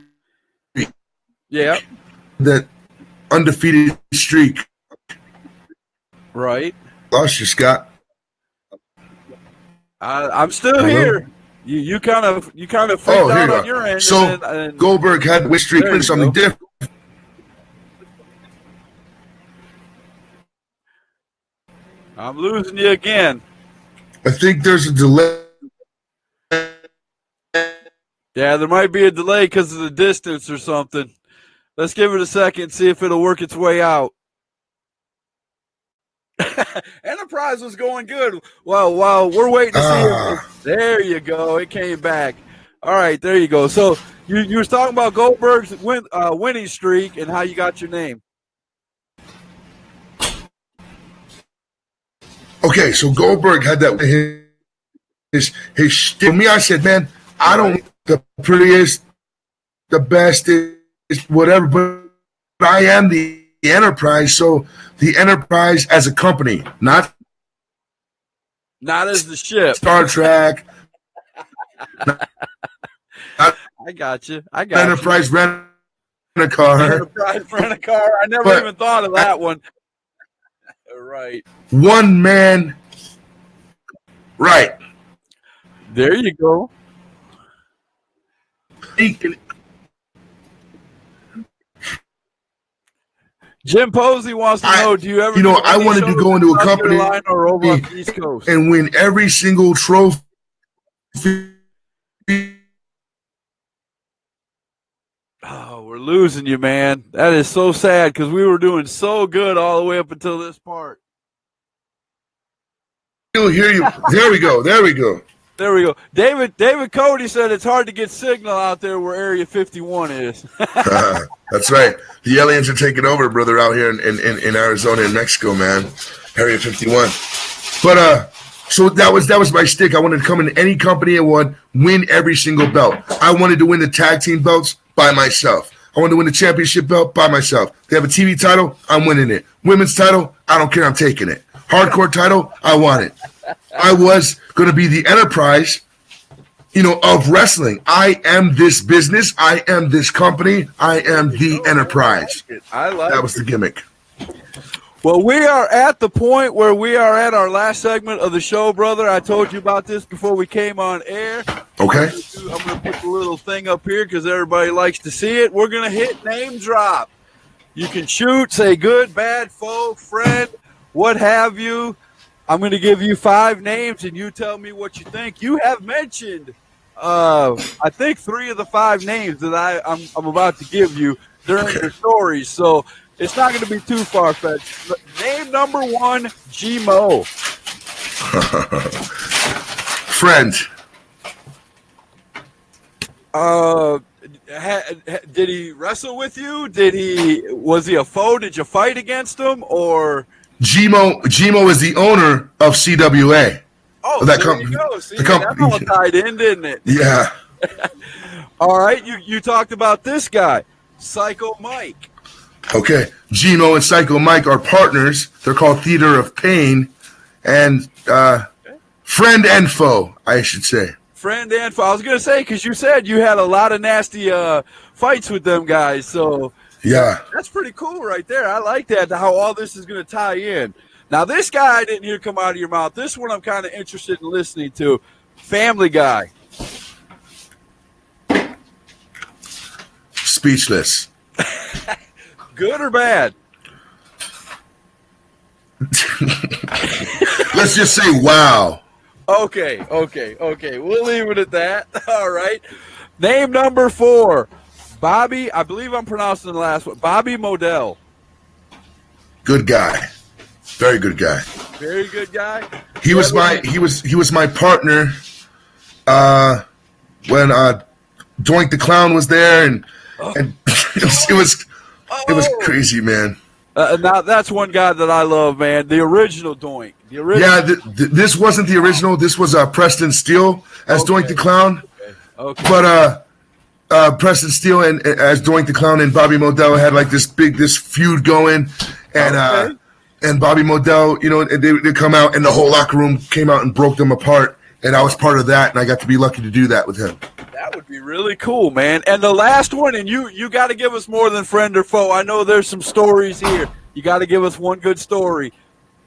Yeah. that undefeated streak. Right. Lost you, Scott. I'm still Hello? here. You kind of freaked Oh, here out you on are. your end. So and Goldberg had win streak, There you something go. different. I'm losing you again. I think there's a delay. Yeah, there might be a delay because of the distance or something. Let's give it a second, see if it'll work its way out. Enterprise was going good. Well, we're waiting to see if there you go. It came back. All right, there you go. So you was talking about Goldberg's winning streak and how you got your name. Okay, so Goldberg had that his for me. I said, man, I don't the prettiest, the best, whatever, but I am the Enterprise. So the Enterprise as a company, not as the ship. Star Trek. I got you. Enterprise rent a car. Enterprise rent a car. I never even thought of that one. Right. One man. Right. There you go. Jim Posey wants to know, do you ever I wanted to go into a company or over on the East Coast and win every single trophy. Oh, we're losing you, man. That is so sad because we were doing so good all the way up until this part. Still hear you. There we go. There we go. There we go. David Cody said it's hard to get signal out there where Area 51 is. That's right. The aliens are taking over, brother, out here in Arizona and Mexico, man. Area 51. But so that was my stick. I wanted to come in any company I want, win every single belt. I wanted to win the tag team belts by myself. I wanted to win the championship belt by myself. They have a TV title, I'm winning it. Women's title, I don't care, I'm taking it. Hardcore title, I want it. I was going to be the Enterprise, of wrestling. I am this business. I am this company. I am the Enterprise. I like it. That was the gimmick. Well, we are at the point where we are at our last segment of the show, brother. I told you about this before we came on air. Okay. I'm going to put the little thing up here because everybody likes to see it. We're going to hit name drop. You can shoot, say good, bad, foe, friend, what have you. I'm going to give you 5 names, and you tell me what you think. You have mentioned, I think, 3 of the 5 names that I'm about to give you during your stories. So it's not going to be too far-fetched. Name number 1, G-Mo. Friend. Did he wrestle with you? Was he a foe? Did you fight against him, or? G-Mo is the owner of CWA. Oh, that there company. You go. See, the company. That all tied in, didn't it? Yeah. All right, you talked about this guy, Psycho Mike. Okay, G-Mo and Psycho Mike are partners. They're called Theater of Pain, and friend and foe, I should say. Friend and foe. I was going to say, because you said you had a lot of nasty fights with them guys, so yeah, that's pretty cool right there. I like that, how all this is going to tie in. Now, this guy I didn't hear come out of your mouth. This one I'm kind of interested in listening to. Family Guy. Speechless. Good or bad? Let's just say wow. Okay. We'll leave it at that. All right. Name number 4, Bobby. I believe I'm pronouncing the last one. Bobby Modell. Good guy. Very good guy. Very good guy. He was my partner when Doink the Clown was there, and It was crazy, man. Now that's one guy that I love, man. The original Doink. The original. Yeah, this wasn't the original. This was Preston Steele as Doink the Clown. Okay. But Preston Steele and as Doink the Clown and Bobby Modell had like this feud going, and and Bobby Modell, you know, they come out and the whole locker room came out and broke them apart, and I was part of that, and I got to be lucky to do that with him. That would be really cool, man. And the last one, and you got to give us more than friend or foe. I know there's some stories here. You got to give us one good story.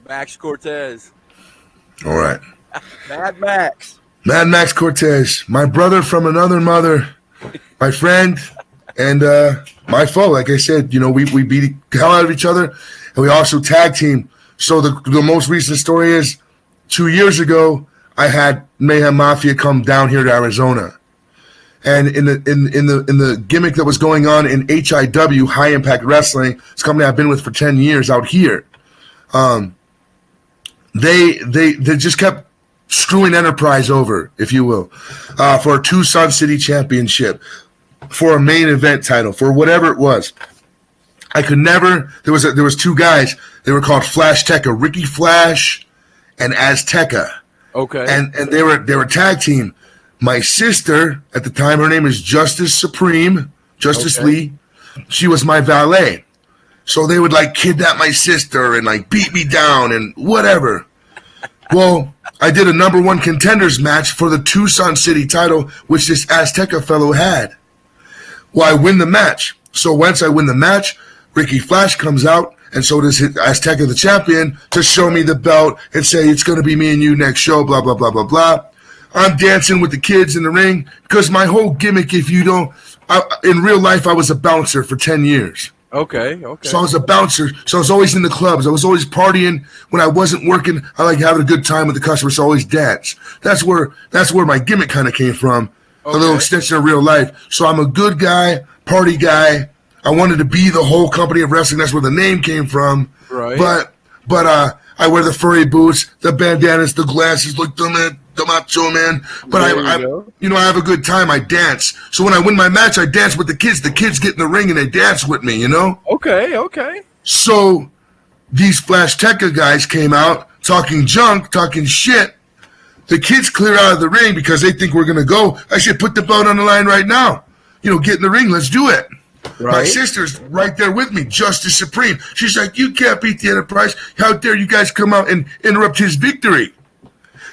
Max Cortez. All right. Mad Max. Mad Max Cortez, my brother from another mother, my friend, and my foe. Like I said, you know, we beat the hell out of each other, and we also tag team. So the most recent story is 2 years ago, I had Mayhem Mafia come down here to Arizona. And in the gimmick that was going on in HIW, High Impact Wrestling, this company I've been with for 10 years out here, they just kept screwing Entapryze over, if you will, for a Tucson City Championship, for a main event title, for whatever it was. I could never. There was two guys. They were called Flash Tekka, Ricky Flash, and Azteca. Okay. And they were tag team. My sister at the time, her name is Justice Supreme, Justice Lee. She was my valet. So they would like kidnap my sister and like beat me down and whatever. Well, I did a number one contenders match for the Tucson City title, which this Azteca fellow had. Well, I win the match. So once I win the match, Ricky Flash comes out, and so does Azteca the champion, to show me the belt and say it's going to be me and you next show, blah, blah, blah, blah, blah. I'm dancing with the kids in the ring because my whole gimmick, if you don't, in real life, I was a bouncer for 10 years. Okay. So I was a bouncer. So I was always in the clubs. I was always partying. When I wasn't working, I like having a good time with the customers. So I always dance. That's where my gimmick kind of came from. A little extension of real life. So I'm a good guy, party guy. I wanted to be the whole company of wrestling. That's where the name came from. Right. But I wear the furry boots, the bandanas, the glasses, look the macho man. But I have a good time. I dance. So when I win my match, I dance with the kids. The kids get in the ring and they dance with me, you know? Okay. So these Flash Tekka guys came out talking junk, talking shit. The kids clear out of the ring because they think we're going to go. I should put the belt on the line right now. You know, get in the ring. Let's do it. Right. My sister's right there with me, Justice Supreme. She's like, you can't beat the Entapryze. How dare you guys come out and interrupt his victory?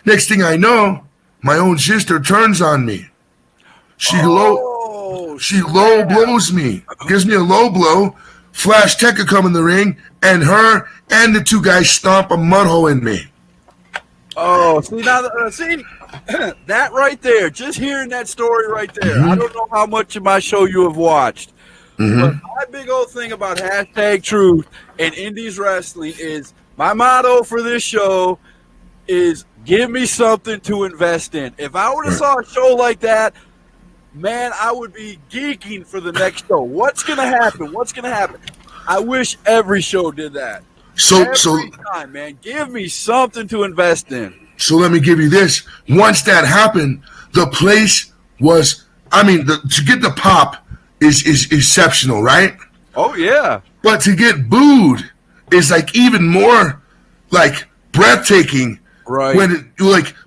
Next thing I know, my own sister turns on me. She low blows me, gives me a low blow. Flash Tekka come in the ring, and her and the two guys stomp a mud hole in me. Oh, see that right there. Just hearing that story right there. I don't know how much of my show you have watched. But my big old thing about #Truth and Indies Wrestling is my motto for this show is give me something to invest in. If I would have saw a show like that, man, I would be geeking for the next show. What's going to happen? I wish every show did that. Every time, man, give me something to invest in. So let me give you this. Once that happened, the place was, to get the pop is exceptional, right? Oh, yeah. But to get booed is like even more like breathtaking. Right. When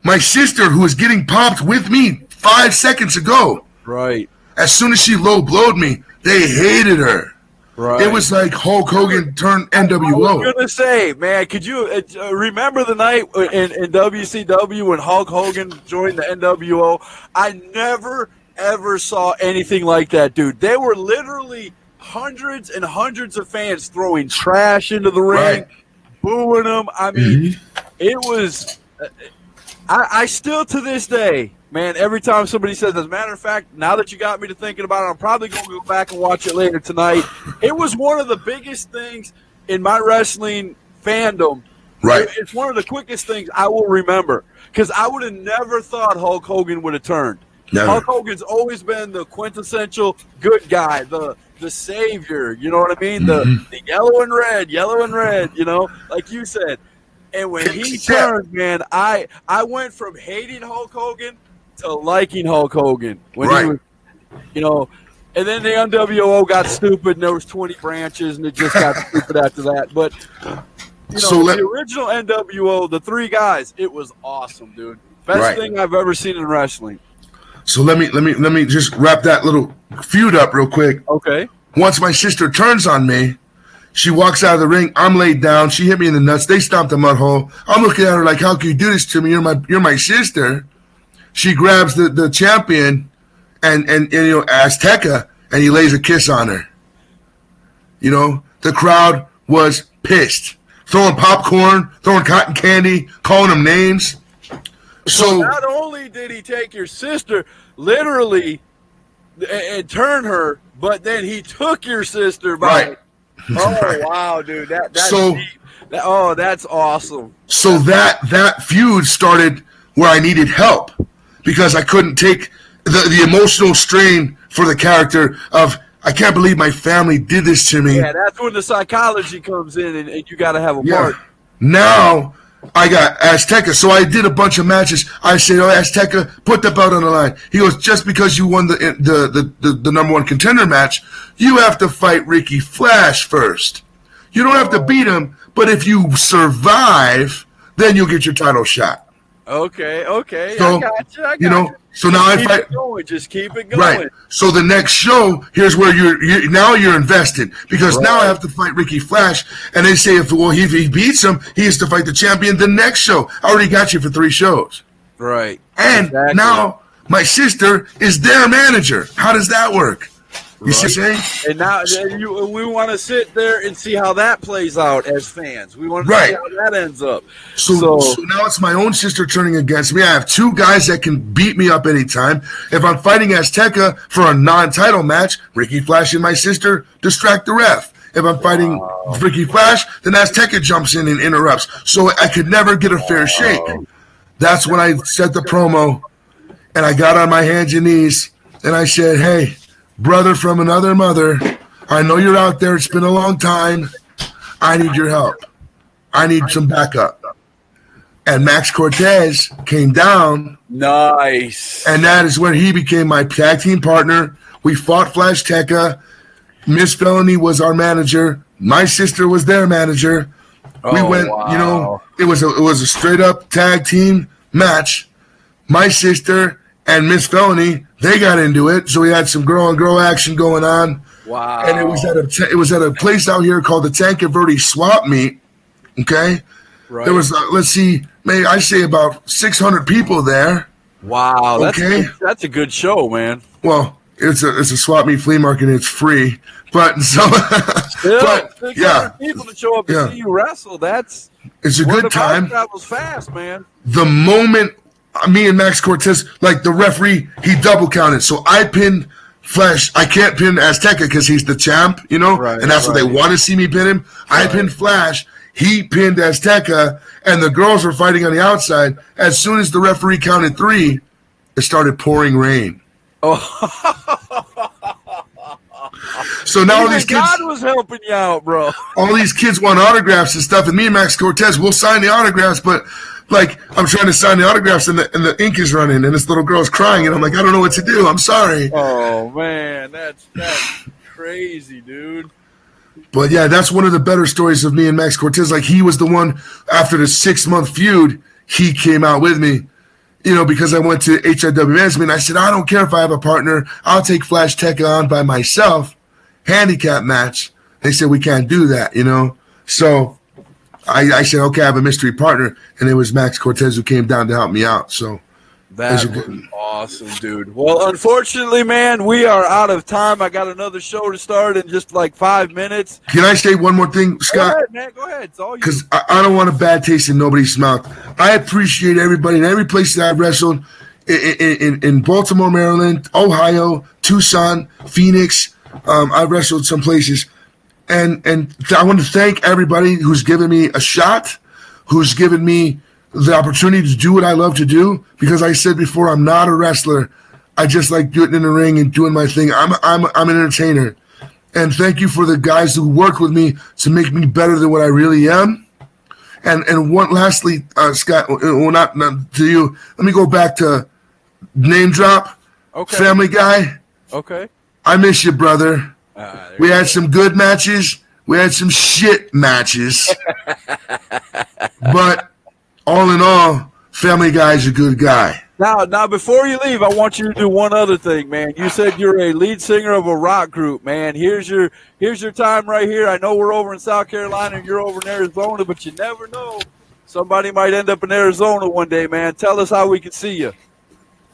my sister, who was getting popped with me 5 seconds ago. Right. As soon as she low blowed me, they hated her. Right. It was like Hulk Hogan turned NWO. I was going to say, man, could you remember the night in WCW when Hulk Hogan joined the NWO? I never, ever saw anything like that, dude. There were literally hundreds and hundreds of fans throwing trash into the ring, booing them. I mean, it was I still to this day, man, every time somebody says, as a matter of fact, now that you got me to thinking about it, I'm probably going to go back and watch it later tonight. It was one of the biggest things in my wrestling fandom. Right. It's one of the quickest things I will remember because I would have never thought Hulk Hogan would have turned. Never. Hulk Hogan's always been the quintessential good guy, the savior, you know what I mean? The yellow and red, you know, like you said. And when he turned, man, I went from hating Hulk Hogan to liking Hulk Hogan. When he was, you know, And then the NWO got stupid, and there was 20 branches, and it just got stupid after that. But the original NWO, the 3 guys, it was awesome, dude. Best thing I've ever seen in wrestling. So let me just wrap that little feud up real quick. Okay. Once my sister turns on me, she walks out of the ring. I'm laid down. She hit me in the nuts. They stomped the mud hole. I'm looking at her like, how can you do this to me? You're my sister. She grabs the champion and Azteca, and he lays a kiss on her. The crowd was pissed. Throwing popcorn, throwing cotton candy, calling them names. So not only did he take your sister literally and turn her, but then he took your sister by. Right. Oh wow, dude! That's deep. That's awesome. So that feud started where I needed help because I couldn't take the emotional strain for the character of I can't believe my family did this to me. Yeah, that's when the psychology comes in, and you got to have a part. Now I got Azteca, so I did a bunch of matches. I said, "Oh, Azteca, put the belt on the line." He goes, "Just because you won the number 1 contender match, you have to fight Ricky Flash first. You don't have to beat him, but if you survive, then you'll get your title shot." Okay. So, I got you. So now I fight. Just keep it going. Right. So the next show, here's where you're invested because now I have to fight Ricky Flash, and they say if he beats him, he has to fight the champion the next show. I already got you for 3 shows. Right. And now my sister is their manager. How does that work? You see what I'm saying? And now we want to sit there and see how that plays out as fans. We want to see how that ends up. So now it's my own sister turning against me. I have 2 guys that can beat me up anytime. If I'm fighting Azteca for a non-title match, Ricky Flash and my sister distract the ref. If I'm fighting Ricky Flash, then Azteca jumps in and interrupts. So I could never get a fair shake. That's when I set the promo, and I got on my hands and knees, and I said, "Hey, brother from another mother, I know you're out there. It's been a long time. I need your help. I need some backup." And Max Cortez came down. Nice. And that is when he became my tag team partner. We fought Flash Teca. Miss Felony was our manager. My sister was their manager. We went, it was a straight up tag team match. My sister and Miss Felony, they got into it, so we had some girl on girl action going on. Wow! And it was at a place out here called the Tanque Verde Swap Meet. Okay, right. There was maybe I say about 600 people there. Wow! That's a good show, man. Well, it's a swap meet flea market. And it's free, but so still, 600 people to show up and see you wrestle. It's a good time. That was fast, man. The moment. Me and Max Cortez, like the referee, he double counted. So I pinned Flash. I can't pin Azteca because he's the champ, and that's what they want to see me pin him. I pinned Flash. He pinned Azteca, and the girls were fighting on the outside. As soon as the referee counted 3, it started pouring rain. Oh. So now all these kids, God was helping you out, bro. All these kids want autographs and stuff, and me and Max Cortez will sign the autographs, but like I'm trying to sign the autographs and the ink is running and this little girl's crying and I'm like, I don't know what to do. I'm sorry. Oh man, that's crazy, dude. But yeah, that's one of the better stories of me and Max Cortez. Like he was the one after the 6-month feud, he came out with me, because I went to HIW management. I said, I don't care if I have a partner. I'll take Flash Teca on by myself, handicap match. They said we can't do that, So I said, okay, I have a mystery partner, and it was Max Cortez who came down to help me out. So that was awesome, dude. Well, unfortunately, man, we are out of time. I got another show to start in just like 5 minutes. Can I say one more thing, Scott? Go ahead, man. Go ahead. It's all you. Because I don't want a bad taste in nobody's mouth. I appreciate everybody in every place that I've wrestled in Baltimore, Maryland, Ohio, Tucson, Phoenix. I've wrestled some places. And I want to thank everybody who's given me a shot, who's given me the opportunity to do what I love to do. Because I said before, I'm not a wrestler. I just like doing it in the ring and doing my thing. I'm an entertainer. And thank you for the guys who work with me to make me better than what I really am. And lastly, Scott, well, not to you. Let me go back to name drop. Okay. Family Guy. Okay. I miss you, brother. We had some good matches. We had some shit matches. But all in all, Family Guy's a good guy. Now, before you leave, I want you to do one other thing, man. You said you're a lead singer of a rock group, man. Here's your time right here. I know we're over in South Carolina and you're over in Arizona, but you never know. Somebody might end up in Arizona one day, man. Tell us how we can see you.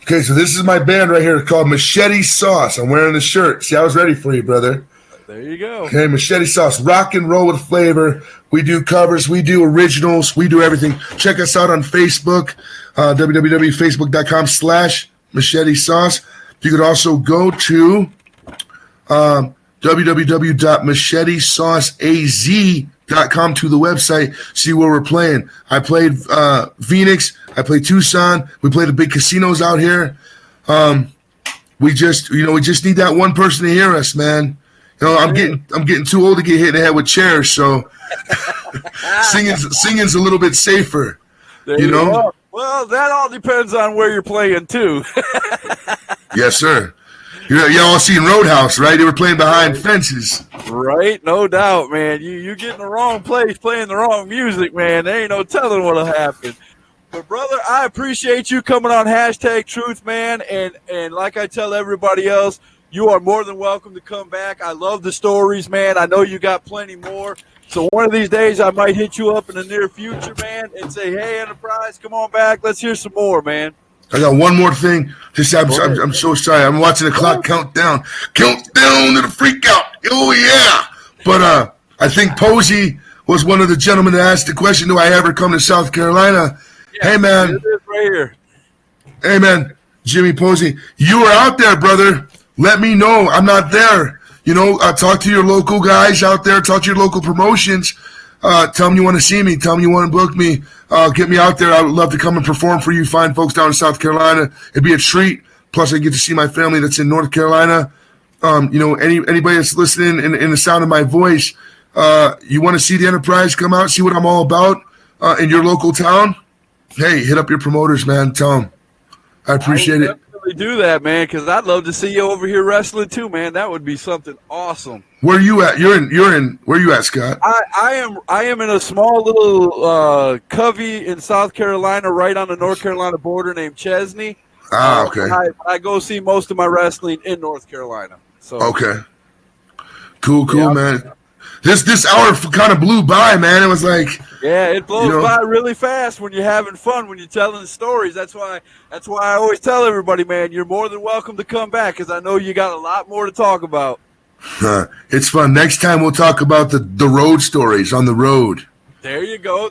Okay, so this is my band right here called Machete Sauce. I'm wearing the shirt. See, I was ready for you, brother. There you go. Okay, Machete Sauce. Rock and roll with flavor. We do covers. We do originals. We do everything. Check us out on Facebook, www.facebook.com/Machete Sauce. You could also go to www.machetesauceaz.com to the website, see where we're playing. I played Phoenix. I played Tucson. We play the big casinos out here. We just need that one person to hear us, man. You know, I'm getting too old to get hit in the head with chairs, so singing's a little bit safer. You know? Well, that all depends on where you're playing too. Yes, sir. You all seen Roadhouse, right? They were playing behind fences. Right, no doubt, man. You get in the wrong place playing the wrong music, man. There ain't no telling what'll happen. But, brother, I appreciate you coming on #Truth, man. And like I tell everybody else, you are more than welcome to come back. I love the stories, man. I know you got plenty more. So one of these days I might hit you up in the near future, man, and say, hey, Entapryze, come on back. Let's hear some more, man. I got one more thing. I'm so sorry. I'm watching the clock count down to the freak out. Oh, yeah. But I think Posey was one of the gentlemen that asked the question, do I ever come to South Carolina? Yeah, hey, man. It is right here. Hey, man, Jimmy Posey, you are out there, brother. Let me know. I'm not there. You know, talk to your local guys out there. Talk to your local promotions. Tell them you want to see me. Tell them you want to book me. Get me out there. I would love to come and perform for you fine folks down in South Carolina. It'd be a treat. Plus, I get to see my family that's in North Carolina. You know, anybody that's listening in the sound of my voice, you want to see the Entapryze, come out, see what I'm all about in your local town. Hey, hit up your promoters, man. Tell them. I appreciate it. Do that, man, because I'd love to see you over here wrestling too, man. That would be something awesome. Where are you at? You're in. Where are you at, Scott? I am in a small little covey in South Carolina, right on the North Carolina border, named Chesney. Okay. I go see most of my wrestling in North Carolina. So okay. Cool, yeah, man. This hour kind of blew by, man. It was like, yeah, it blows by really fast when you're having fun, when you're telling stories. That's why I always tell everybody, man, you're more than welcome to come back, because I know you got a lot more to talk about. It's fun. Next time we'll talk about the road stories on the road. There you go.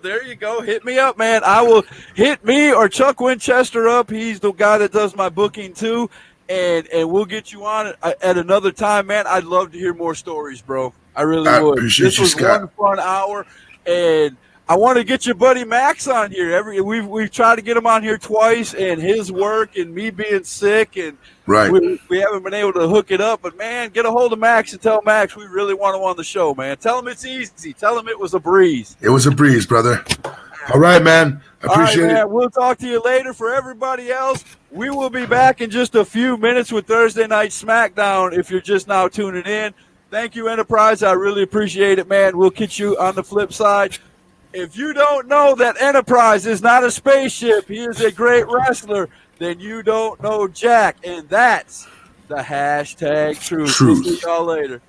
Hit me up, man. I will hit me or Chuck Winchester up. He's the guy that does my booking too, and we'll get you on at another time, man. I'd love to hear more stories, bro. I really would. This was one fun hour, and I want to get your buddy Max on here. We've tried to get him on here twice, and his work and me being sick, and we haven't been able to hook it up. But man, get a hold of Max and tell Max we really want him on the show, man. Tell him it's easy. Tell him it was a breeze. It was a breeze, brother. All right, man. I appreciate it. We'll talk to you later. For everybody else, we will be back in just a few minutes with Thursday Night SmackDown. If you're just now tuning in. Thank you, Entapryze. I really appreciate it, man. We'll catch you on the flip side. If you don't know that Entapryze is not a spaceship, he is a great wrestler, then you don't know Jack. And that's the #Truth. We'll see y'all later.